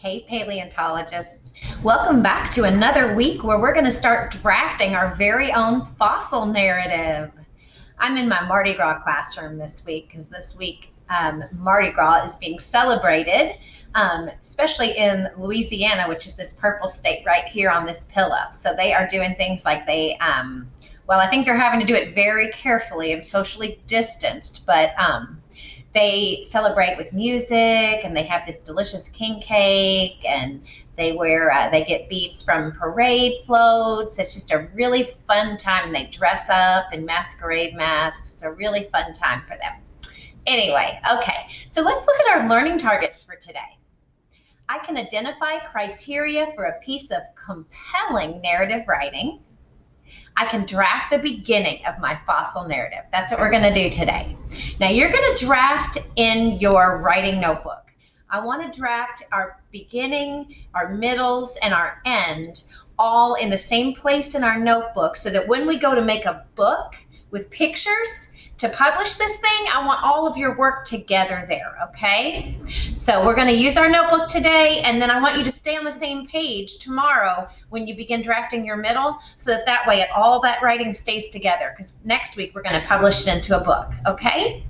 Hey paleontologists, welcome back to another week where we're going to start drafting our very own fossil narrative. I'm in my Mardi Gras classroom this week because this week Mardi Gras is being celebrated, especially in Louisiana, which is this purple state right here on this pillow. So they are doing things like I think they're having to do it very carefully and socially distanced, but they celebrate with music, and they have this delicious king cake, and they get beads from parade floats. It's just a really fun time, and they dress up in masquerade masks. It's a really fun time for them. Anyway, okay, so let's look at our learning targets for today. I can identify criteria for a piece of compelling narrative writing. I can draft the beginning of my fossil narrative. That's what we're going to do today. Now, you're going to draft in your writing notebook. I want to draft our beginning, our middles, and our end all in the same place in our notebook so that when we go to make a book with pictures to publish this thing, I want all of your work together there, okay? So we're going to use our notebook today, and then I want you to stay on the same page tomorrow when you begin drafting your middle, so that way all that writing stays together, because next week we're going to publish it into a book, okay?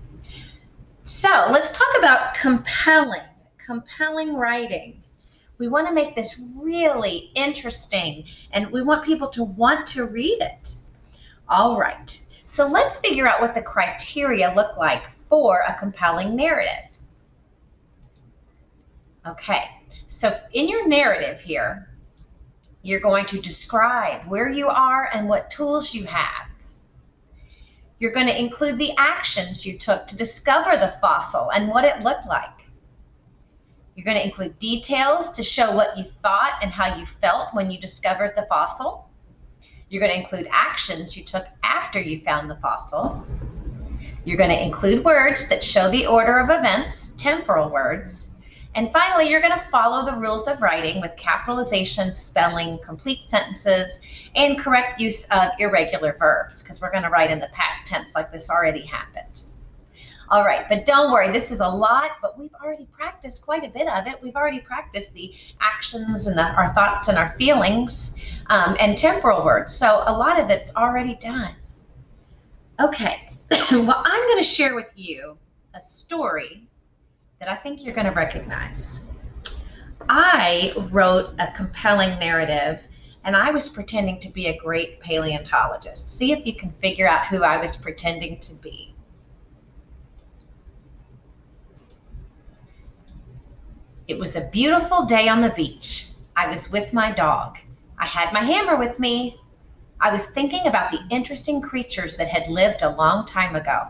So let's talk about compelling writing. We want to make this really interesting, and we want people to want to read it. All right. So let's figure out what the criteria look like for a compelling narrative. Okay, so in your narrative here, you're going to describe where you are and what tools you have. You're going to include the actions you took to discover the fossil and what it looked like. You're going to include details to show what you thought and how you felt when you discovered the fossil. You're going to include actions you took after you found the fossil. You're going to include words that show the order of events, temporal words. And finally, you're going to follow the rules of writing with capitalization, spelling, complete sentences, and correct use of irregular verbs, because we're going to write in the past tense like this already happened. All right, but don't worry, this is a lot, but we've already practiced quite a bit of it. We've already practiced the actions and our thoughts and our feelings and temporal words. So a lot of it's already done. Okay, well, I'm going to share with you a story that I think you're going to recognize. I wrote a compelling narrative, and I was pretending to be a great paleontologist. See if you can figure out who I was pretending to be. It was a beautiful day on the beach. I was with my dog. I had my hammer with me. I was thinking about the interesting creatures that had lived a long time ago.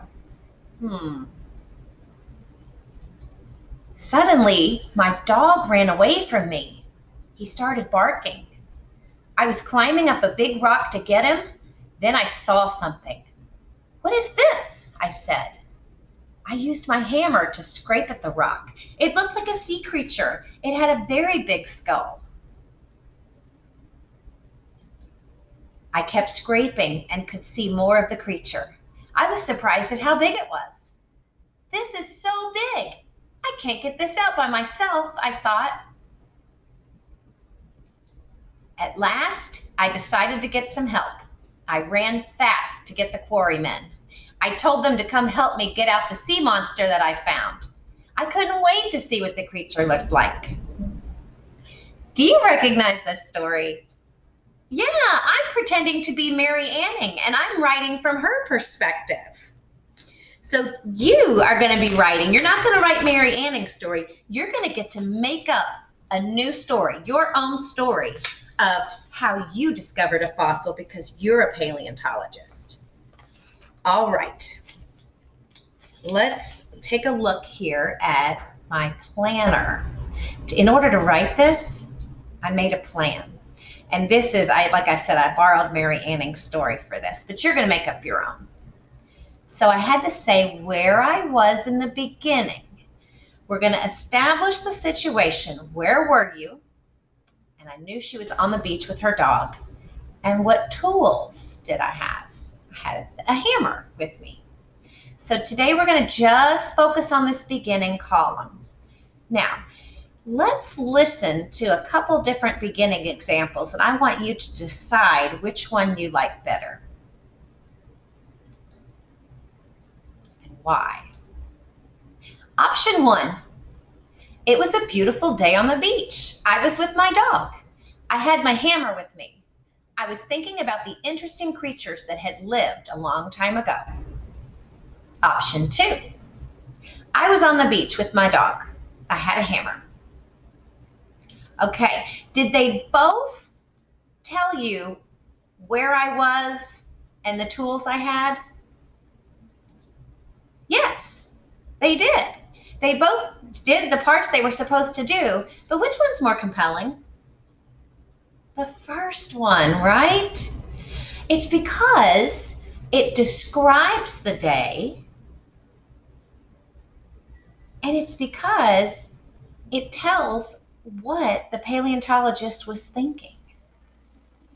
Suddenly, my dog ran away from me. He started barking. I was climbing up a big rock to get him. Then I saw something. "What is this?" I said. I used my hammer to scrape at the rock. It looked like a sea creature. It had a very big skull. I kept scraping and could see more of the creature. I was surprised at how big it was. "This is so big. I can't get this out by myself," I thought. At last, I decided to get some help. I ran fast to get the quarrymen. I told them to come help me get out the sea monster that I found. I couldn't wait to see what the creature looked like. Do you recognize this story? Yeah, I'm pretending to be Mary Anning, and I'm writing from her perspective. So you are going to be writing. You're not going to write Mary Anning's story. You're going to get to make up a new story, your own story of how you discovered a fossil because you're a paleontologist. All right, let's take a look here at my planner. In order to write this, I made a plan. And this is, like I said, I borrowed Mary Anning's story for this, but you're going to make up your own. So I had to say where I was in the beginning. We're going to establish the situation. Where were you? And I knew she was on the beach with her dog. And what tools did I have? I had a hammer with me. So today we're going to just focus on this beginning column. Now, let's listen to a couple different beginning examples, and I want you to decide which one you like better and why. Option 1, it was a beautiful day on the beach. I was with my dog. I had my hammer with me. I was thinking about the interesting creatures that had lived a long time ago. Option 2, I was on the beach with my dog. I had a hammer. Okay, did they both tell you where I was and the tools I had? Yes, they did. They both did the parts they were supposed to do, but which one's more compelling? The first one, right? It's because it describes the day, and it's because it tells what the paleontologist was thinking.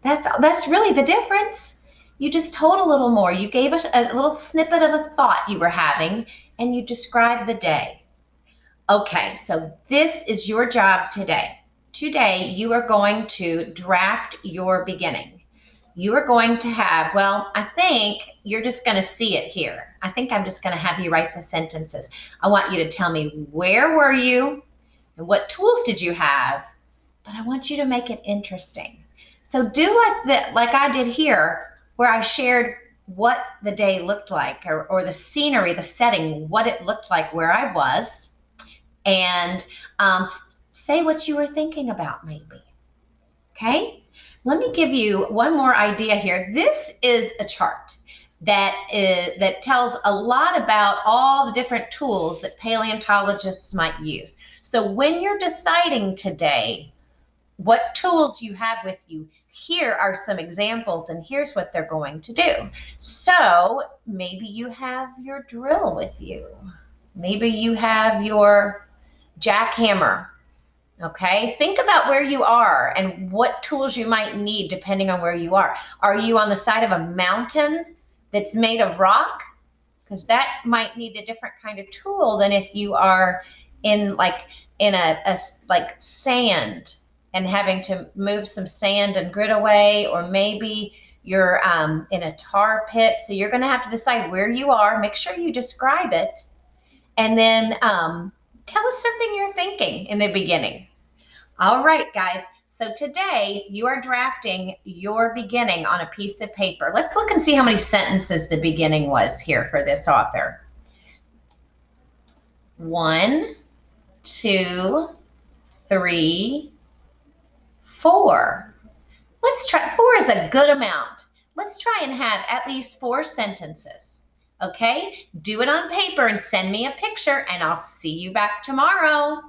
That's really the difference. You just told a little more. You gave us a little snippet of a thought you were having, and you described the day. Okay, so this is your job today. Today, you are going to draft your beginning. You are going to have, well, I think you're just going to see it here. I think I'm just going to have you write the sentences. I want you to tell me, where were you and what tools did you have? But I want you to make it interesting. So do like I did here, where I shared what the day looked like, or the scenery, the setting, what it looked like where I was, and say what you were thinking about maybe. Okay? Let me give you one more idea here. This is a chart that tells a lot about all the different tools that paleontologists might use. So when you're deciding today what tools you have with you, here are some examples, and here's what they're going to do. So maybe you have your drill with you. Maybe you have your jackhammer. Okay, think about where you are and what tools you might need depending on where you are. Are you on the side of a mountain that's made of rock? Because that might need a different kind of tool than if you are in a like sand and having to move some sand and grit away, or maybe you're in a tar pit. So you're going to have to decide where you are. Make sure you describe it, and then tell us something you're thinking in the beginning. All right, guys. So today you are drafting your beginning on a piece of paper. Let's look and see how many sentences the beginning was here for this author. 1, 2, 3, 4. Let's try. 4 is a good amount. Let's try and have at least 4 sentences. Okay? Do it on paper and send me a picture, and I'll see you back tomorrow.